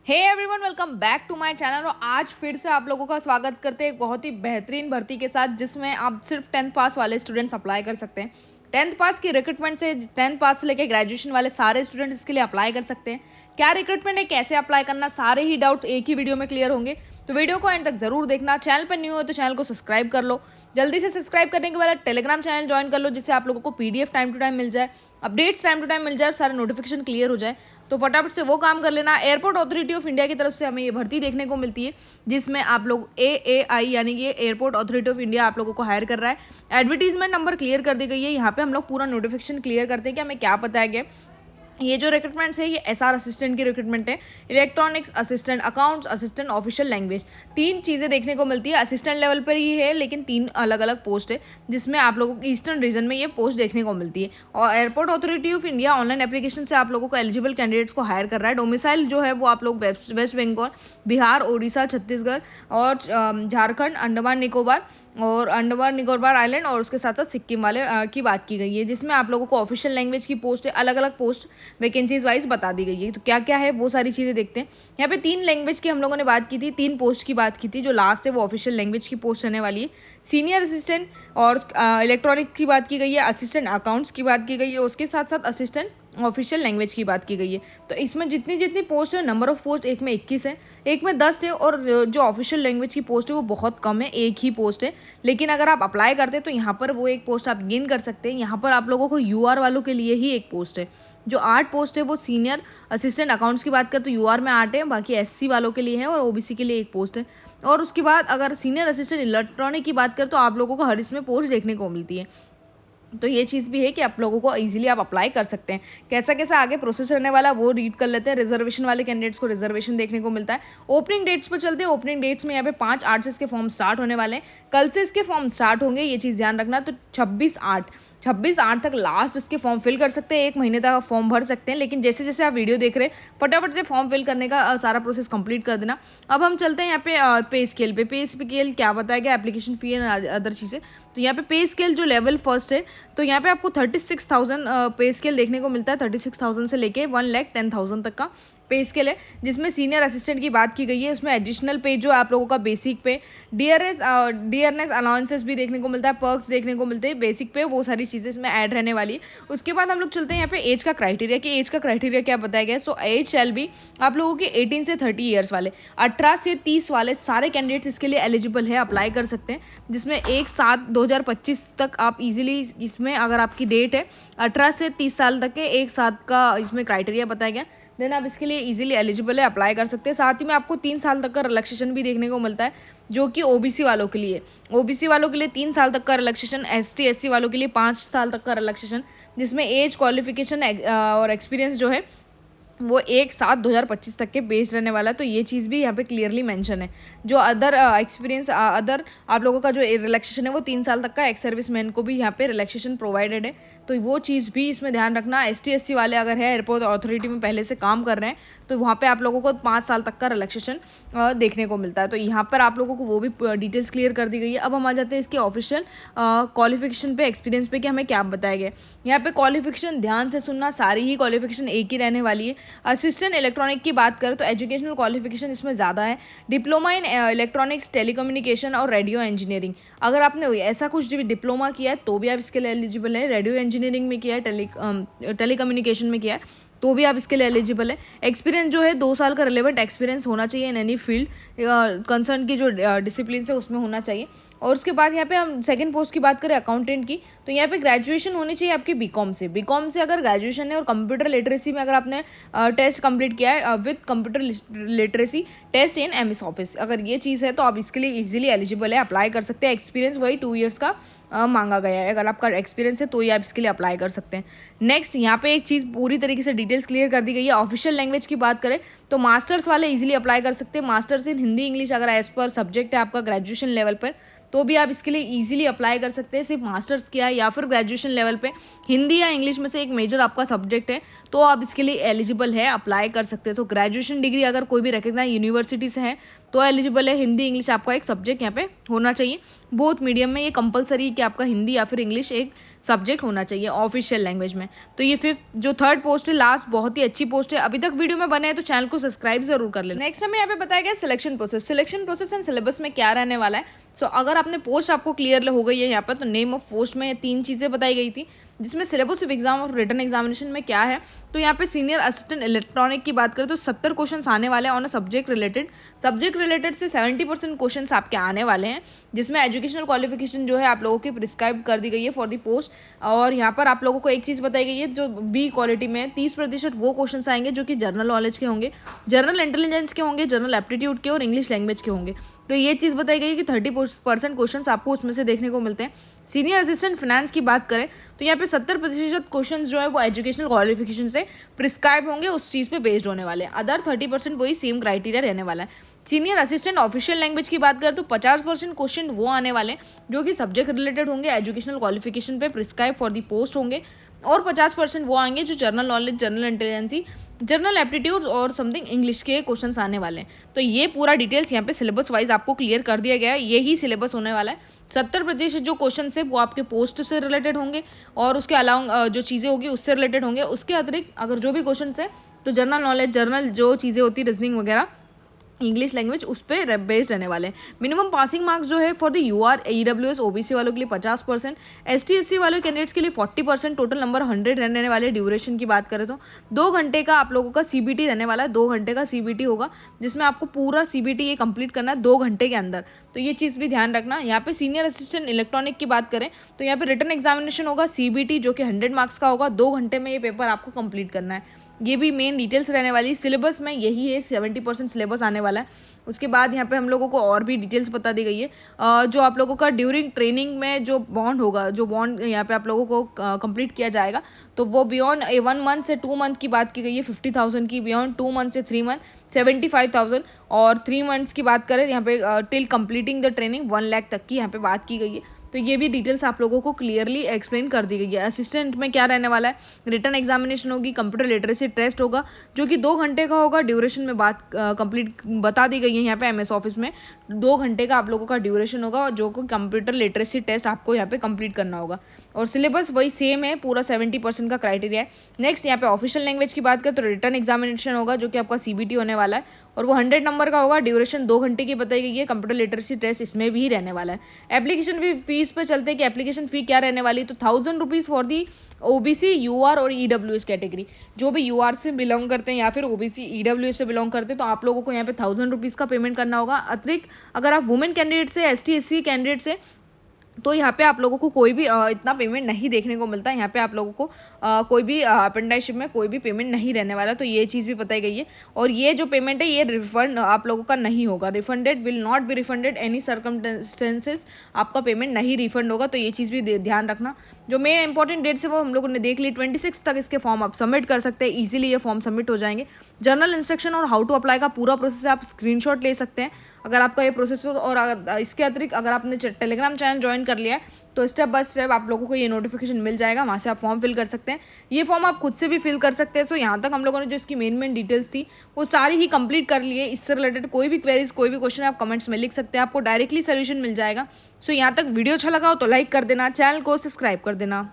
Hey everyone, welcome back to my channel. और आज फिर से आप लोगों का स्वागत करते हैं एक बहुत ही बेहतरीन भर्ती के साथ, जिसमें आप सिर्फ 10th पास वाले स्टूडेंट्स अप्लाई कर सकते हैं। 10th पास की रिक्रूटमेंट से 10th पास से लेकर ग्रेजुएशन वाले सारे स्टूडेंट इसके लिए अप्लाई कर सकते हैं। क्या रिक्रूटमेंट है, कैसे अप्लाई करना, सारे ही डाउट एक ही वीडियो में क्लियर होंगे। तो वीडियो को एंड तक जरूर देखना। चैनल पर न्यू हो तो चैनल को सब्सक्राइब कर लो। जल्दी से सब्सक्राइब करने के बाद टेलीग्राम चैनल ज्वाइन कर लो, जिससे आप लोगों को पीडीएफ टाइम टू टाइम मिल जाए, अपडेट्स टाइम टू टाइम मिल जाए, सारे नोटिफिकेशन क्लियर हो जाए। तो फटाफट से वो काम कर लेना। एयरपोर्ट अथॉरिटी ऑफ इंडिया की तरफ से हमें ये भर्ती देखने को मिलती है, जिसमें आप लोग AAI यानी कि एयरपोर्ट अथॉरिटी ऑफ इंडिया आप लोगों को हायर कर रहा है। एडवर्टीजमेंट नंबर क्लियर कर दी गई है। यहाँ पे हम लोग पूरा नोटिफिकेशन क्लियर करते हैं कि हमें क्या बताया गया। ये जो रिक्रूटमेंट्स है, ये SR असिस्टेंट की रिक्रूटमेंट है। Electronics assistant, accounts assistant, official language, 3 चीज़ें देखने को मिलती है। असिस्टेंट लेवल पर ही है, लेकिन 3 अलग अलग पोस्ट है, जिसमें आप लोगों को ईस्टर्न रीजन में ये पोस्ट देखने को मिलती है। और airport authority of India online application से आप लोगों को एलिजिबल कैंडिडेट्स को हायर कर रहा है। डोमिसाइल जो है वो आप लोग वेस्ट बंगाल, बिहार, उड़ीसा, छत्तीसगढ़ और झारखंड, अंडमान निकोबार आइलैंड और उसके साथ साथ सिक्किम वाले की बात की गई है, जिसमें आप लोगों को ऑफिशियल लैंग्वेज की पोस्ट है। अलग अलग पोस्ट वैकेंसीज वाइज बता दी गई है। तो क्या क्या है वो सारी चीज़ें देखते हैं। यहाँ पे 3 लैंग्वेज की हम लोगों ने बात की थी, 3 पोस्ट की बात की थी। जो लास्ट है वो ऑफिशियल लैंग्वेज की पोस्ट रहने वाली है। सीनियर असिस्टेंट और इलेक्ट्रॉनिक्स की बात की गई है, असिस्टेंट अकाउंट्स की बात की गई है, उसके साथ साथ असिस्टेंट ऑफिशियल लैंग्वेज की बात की गई है। तो इसमें जितनी जितनी पोस्ट है, नंबर ऑफ पोस्ट एक में 21 है, एक में 10 है, और जो ऑफिशियल लैंग्वेज की पोस्ट है वो बहुत कम है, एक ही पोस्ट है। लेकिन अगर आप अप्लाई करते हैं तो यहाँ पर वो एक पोस्ट आप गेन कर सकते हैं। यहाँ पर आप लोगों को UR वालों के लिए ही एक पोस्ट है। जो 8 पोस्ट है वो सीनियर असिस्टेंट अकाउंट्स की बात करें तो UR में 8 है, बाकी SC वालों के लिए है और OBC के लिए एक पोस्ट है। और उसके बाद अगर सीनियर असिस्टेंट इलेक्ट्रॉनिक की बात करें तो आप लोगों को हर इसमें पोस्ट देखने को मिलती है। तो ये चीज़ भी है कि आप लोगों को इजीली आप अप्लाई कर सकते हैं। कैसा कैसा आगे प्रोसेस रहने वाला वो रीड कर लेते हैं। रिजर्वेशन वाले कैंडिडेट्स को रिजर्वेशन देखने को मिलता है। ओपनिंग डेट्स पर चलते हैं। ओपनिंग डेट्स में यहाँ पे 5/8 से इसके फॉर्म स्टार्ट होने वाले हैं। कल से इसके फॉर्म स्टार्ट होंगे, ये चीज़ ध्यान रखना। तो 26/8 तक लास्ट इसके फॉर्म फिल कर सकते हैं। 1 महीने तक आप फॉर्म भर सकते हैं, लेकिन जैसे जैसे आप वीडियो देख रहे हैं फटाफट से फॉर्म फिल करने का सारा प्रोसेस कंप्लीट कर देना। अब हम चलते हैं यहाँ पे पे स्केल पे। पे स्केल क्या बताया गया, एप्लीकेशन फ़ी एंड अदर चीज़ें। तो यहाँ पे पे स्केल जो लेवल फर्स्ट है, तो यहाँ पे आपको 36,000 पे स्केल देखने को मिलता है। 36,000 से लेके 1,10,000 तक का पे स्केल है, जिसमें सीनियर असिस्टेंट की बात की गई है। उसमें एडिशनल पे जो आप लोगों का बेसिक पे, डियरनेस अलाउंसेस भी देखने को मिलता है, पर्क्स देखने को मिलते हैं बेसिक पे, वो सारी चीज़ें इसमें ऐड रहने वाली है। उसके बाद हम लोग चलते हैं यहाँ पे एज का क्राइटेरिया, कि एज का क्राइटेरिया क्या बताया गया है। सो एज शैल बी आप लोगों के 18 से 30 ईयर्स वाले, 18 से 30 वाले सारे कैंडिडेट्स इसके लिए एलिजिबल है, अप्लाई कर सकते हैं। जिसमें 1/7/2025 तक आप इजीली इसमें, अगर आपकी डेट है 18 से 30 साल तक के, 1/7 का इसमें क्राइटेरिया बताया गया, देन आप इसके लिए इजीली एलिजिबल है, अप्लाई कर सकते हैं। साथ ही में आपको 3 साल तक का रिलैक्सेशन भी देखने को मिलता है, जो कि OBC वालों के लिए। OBC वालों के लिए 3 साल तक का रिलैक्सेशन, ST SC वालों के लिए 5 साल तक का रिलैक्सेशन, जिसमें एज, क्वालिफिकेशन और एक्सपीरियंस जो है वो 1/7/2025 तक के बेस्ड रहने वाला है। तो ये चीज़ भी यहाँ पे क्लियरली मेंशन है। जो अदर एक्सपीरियंस अदर आप लोगों का जो रिलैक्सेशन है वो 3 साल तक का, एक्स सर्विसमैन को भी यहाँ पे रिलैक्सेशन प्रोवाइडेड है। तो वो चीज़ भी इसमें ध्यान रखना। ST SC वाले अगर है एयरपोर्ट अथॉरिटी में पहले से काम कर रहे हैं तो वहाँ पे आप लोगों को 5 साल तक का रिलैक्सेशन देखने को मिलता है। तो यहाँ पर आप लोगों को वो भी डिटेल्स क्लियर कर दी गई है। अब हम आ जाते हैं इसके ऑफिशियल क्वालिफिकेशन पे, एक्सपीरियंस पे, कि हमें क्या बताया गया। यहाँ पे क्वालिफिकेशन ध्यान से सुनना, सारी ही क्वालिफिकेशन एक ही रहने वाली है। असिस्टेंट इलेक्ट्रॉनिक की बात करें तो एजुकेशनल क्वालिफिकेशन इसमें ज़्यादा है। डिप्लोमा इन इलेक्ट्रॉनिक्स, टेलीकम्युनिकेशन और रेडियो इंजीनियरिंग, अगर आपने ऐसा कुछ डिप्लोमा किया है तो भी आप इसके लिए एलिजिबल है। रेडियो इंजीनियरिंग में किया है, टेलीकम्युनिकेशन में किया है तो भी आप इसके लिए एलिजिबल है। एक्सपीरियंस जो है 2 साल का रिलेवेंट एक्सपीरियंस होना चाहिए इन एनी फील्ड, कंसर्न की जो डिसिप्लिन है उसमें होना चाहिए। और उसके बाद यहाँ पे हम सेकंड पोस्ट की बात करें अकाउंटेंट की, तो यहाँ पे ग्रेजुएशन होनी चाहिए आपकी बीकॉम से अगर ग्रेजुएशन है, और कंप्यूटर लिटरेसी में अगर आपने टेस्ट कंप्लीट किया है with computer literacy test in MS office, अगर ये चीज़ है तो आप इसके लिए इजीली एलिजिबल है, अप्लाई कर सकते हैं। एक्सपीरियंस वही 2 ईयर्स का मांगा गया है। अगर आपका एक्सपीरियंस है तो ये आप इसके लिए अप्लाई कर सकते हैं। नेक्स्ट यहाँ पे एक चीज़ पूरी तरीके से डिटेल्स क्लियर कर दी गई है। ऑफिशियल लैंग्वेज की बात करें तो मास्टर्स वाले इजीली अप्लाई कर सकते हैं। मास्टर्स इन हिंदी इंग्लिश अगर एज पर सब्जेक्ट है आपका ग्रेजुएशन लेवल पर तो भी आप इसके लिए ईजिली अप्लाई कर सकते हैं। सिर्फ मास्टर्स किया है या फिर ग्रेजुएशन लेवल पे हिंदी या इंग्लिश में से एक मेजर आपका सब्जेक्ट है तो आप इसके लिए एलिजिबल है, अप्लाई कर सकते हैं। तो ग्रेजुएशन डिग्री अगर कोई भी रिकग्नाइज यूनिवर्सिटी से है तो एलिजिबल है। हिंदी इंग्लिश आपका एक सब्जेक्ट यहाँ पे होना चाहिए। बोथ मीडियम में ये कंपलसरी कि आपका हिंदी या फिर इंग्लिश एक सब्जेक्ट होना चाहिए ऑफिशियल लैंग्वेज में। तो ये फिफ्थ जो थर्ड पोस्ट है लास्ट, बहुत ही अच्छी पोस्ट है। अभी तक वीडियो में बने हैं तो चैनल को सब्सक्राइब जरूर कर लेना। नेक्स्ट हमें यहाँ पे बताया गया सिलेक्शन प्रोसेस एंड सिलेबस में क्या रहने वाला है। सो अगर आपने पोस्ट आपको क्लियर हो गई है यहाँ पर, तो नेम ऑफ पोस्ट में 3 चीज़ें बताई गई थी, जिसमें सिलेबस ऑफ एग्जाम और रिटन एग्जामिनेशन में क्या है। तो यहाँ पे सीनियर असिस्टेंट इलेक्ट्रॉनिक की बात करें तो 70 क्वेश्चंस आने वाले हैं ऑन सब्जेक्ट रिलेटेड से 70% क्वेश्चंस आपके आने वाले हैं, जिसमें एजुकेशनल क्वालिफिकेशन जो है आप लोगों की प्रिस्क्राइब कर दी गई है फॉर दी पोस्ट। और यहाँ पर आप लोगों को एक चीज़ बताई गई है, जो बी क्वालिटी में 30% वो क्वेश्चन आएंगे जो कि जनरल नॉलेज के होंगे, जनरल इंटेलिजेंस के होंगे, जनरल एप्टीट्यूड के और इंग्लिश लैंग्वेज के होंगे। तो ये चीज़ बताई गई कि 30% क्वेश्चन आपको उसमें से देखने को मिलते हैं। सीनियर असिस्टेंट फिनेंस की बात करें तो यहाँ पे 70% क्वेश्चन जो है वो एजुकेशनल क्वालिफिकेशन से प्रिस्क्राइब होंगे, उस चीज़ पे बेस्ड होने वाले हैं। अदर 30% वही सेम क्राइटेरिया रहने वाला है। सीनियर असिस्टेंट ऑफिशियल लैंग्वेज की बात करें तो 50% क्वेश्चन वो आने वाले हैं जो कि सब्जेक्ट रिलेटेड होंगे, एजुकेशनल क्वालिफिकेशन पे प्रिस्क्राइब फॉर दी पोस्ट होंगे, और 50% वो आएंगे जो general knowledge, general intelligence, general aptitude और समथिंग इंग्लिश के क्वेश्चंस आने वाले हैं। तो ये पूरा डिटेल्स यहाँ पे सिलेबस वाइज आपको क्लियर कर दिया गया है। यही सिलेबस होने वाला है। 70% जो क्वेश्चन है वो आपके पोस्ट से रिलेटेड होंगे और उसके अलावा जो चीज़ें होगी उससे रिलेटेड होंगे। उसके अतिरिक्त अगर जो भी क्वेश्चन है तो जनरल नॉलेज, जनरल जो चीज़ें होती है, रीजनिंग वगैरह, इंग्लिश लैंग्वेज, उस पर बेस्ड रहने वाले हैं। मिनिमम पासिंग मार्क्स जो है for the UR, EWS, OBC वालों के लिए 50%, एसटी एससी वाले कैंडिडेट्स के लिए 40%, टोटल नंबर 100 रहने वाले। ड्यूरेशन की बात करें तो 2 घंटे का आप लोगों का सीबीटी रहने वाला है। 2 घंटे का सीबीटी होगा जिसमें आपको पूरा सीबीटी ये कंप्लीट करना है 2 घंटे के अंदर। तो ये चीज़ भी ध्यान रखना। यहाँ पे सीनियर असिस्टेंट इलेक्ट्रॉनिक की बात करें तो यहाँ पे रिटन एग्जामिनेशन होगा सीबीटी, जो कि 100 मार्क्स का होगा। 2 घंटे में ये पेपर आपको कंप्लीट करना है। ये भी मेन डिटेल्स रहने वाली। सिलेबस में यही है, 70% सिलेबस आने वाला है। उसके बाद यहाँ पे हम लोगों को और भी डिटेल्स बता दी गई है। जो आप लोगों का ड्यूरिंग ट्रेनिंग में जो बॉन्ड होगा, जो बॉन्ड यहाँ पे आप लोगों को कंप्लीट किया जाएगा, तो वो बियॉन्ड 1 मंथ से 2 मंथ की बात की गई है 50,000 की, बियॉन्ड 2 मंथ से 3 मंथ 75,000, और 3 मंथ्स की बात करें यहाँ पे till completing the training 1 lakh तक की यहाँ पे बात की गई है। तो ये भी डिटेल्स आप लोगों को क्लियरली एक्सप्लेन कर दी गई है। असिस्टेंट में क्या रहने वाला है, रिटन एग्जामिनेशन होगी, कंप्यूटर लिटरेसी टेस्ट होगा जो कि 2 घंटे का होगा। ड्यूरेशन में बात कंप्लीट बता दी गई है यहाँ पे एमएस ऑफिस में। 2 घंटे का आप लोगों का ड्यूरेशन होगा जो कि कंप्यूटर लिटरेसी टेस्ट आपको यहाँ पे कंप्लीट करना होगा। और सिलेबस वही सेम है, पूरा 70% का क्राइटेरिया है। नेक्स्ट यहाँ पे ऑफिशियल लैंग्वेज की बात करें तो रिटन एग्जामिनेशन होगा जो कि आपका सीबीटी होने वाला है और वो 100 नंबर का होगा। ड्यूरेशन 2 घंटे की बताई गई है। कंप्यूटर लिटरेसी टेस्ट इसमें भी रहने वाला है। एप्लीकेशन फीस पे चलते हैं कि एप्लीकेशन फ़ी क्या रहने वाली है। तो 1000 rupees for the OBC, UR और ईडब्ल्यूएस कैटेगरी। जो भी यूआर से बिलोंग करते हैं या फिर ओबीसी, ईडब्ल्यूएस से बिलोंग करते हैं तो आप लोगों को यहाँ पे 1000 रुपीज़ का पेमेंट करना होगा। अतिरिक्त अगर आप वुमेन कैंडिडेट से, एसटी एससी कैंडिडेट से, तो यहाँ पे आप लोगों को कोई भी इतना पेमेंट नहीं देखने को मिलता है। यहाँ पे आप लोगों को कोई भी अप्रेंटिसशिप में कोई भी पेमेंट नहीं रहने वाला। तो ये चीज़ भी बताई गई है। और ये जो पेमेंट है ये रिफंड आप लोगों का नहीं होगा। Refunded will not be refunded any circumstances, आपका पेमेंट नहीं रिफंड होगा। तो ये चीज़ भी ध्यान रखना। जो मेन इंपॉर्टेंट डेट्स है वो हम लोगों ने देख ली। 26 तक इसके फॉर्म आप सबमिट कर सकते हैं। ईजिली ये फॉर्म सबमिट हो जाएंगे। जर्नल इंस्ट्रक्शन और हाउ टू अप्लाई का पूरा प्रोसेस आप स्क्रीनशॉट ले सकते हैं अगर आपका ये प्रोसेस हो। और इसके अतिरिक्त अगर आपने टेलीग्राम चैनल ज्वाइन कर लिया है तो स्टेप बाय स्टेप आप लोगों को ये नोटिफिकेशन मिल जाएगा। वहाँ से आप फॉर्म फिल कर सकते हैं। ये फॉर्म आप खुद से भी फिल कर सकते हैं। सो यहाँ तक हम लोगों ने जो इसकी मेन डिटेल्स थी वो सारी ही कंप्लीट कर लिए। इससे रिलेटेड कोई भी क्वेरीज, कोई भी क्वेश्चन आप कमेंट्स में लिख सकते हैं, आपको डायरेक्टली सोल्यूशन मिल जाएगा। सो यहाँ तक वीडियो अच्छा लगा हो तो लाइक कर देना, चैनल को सब्सक्राइब कर देना।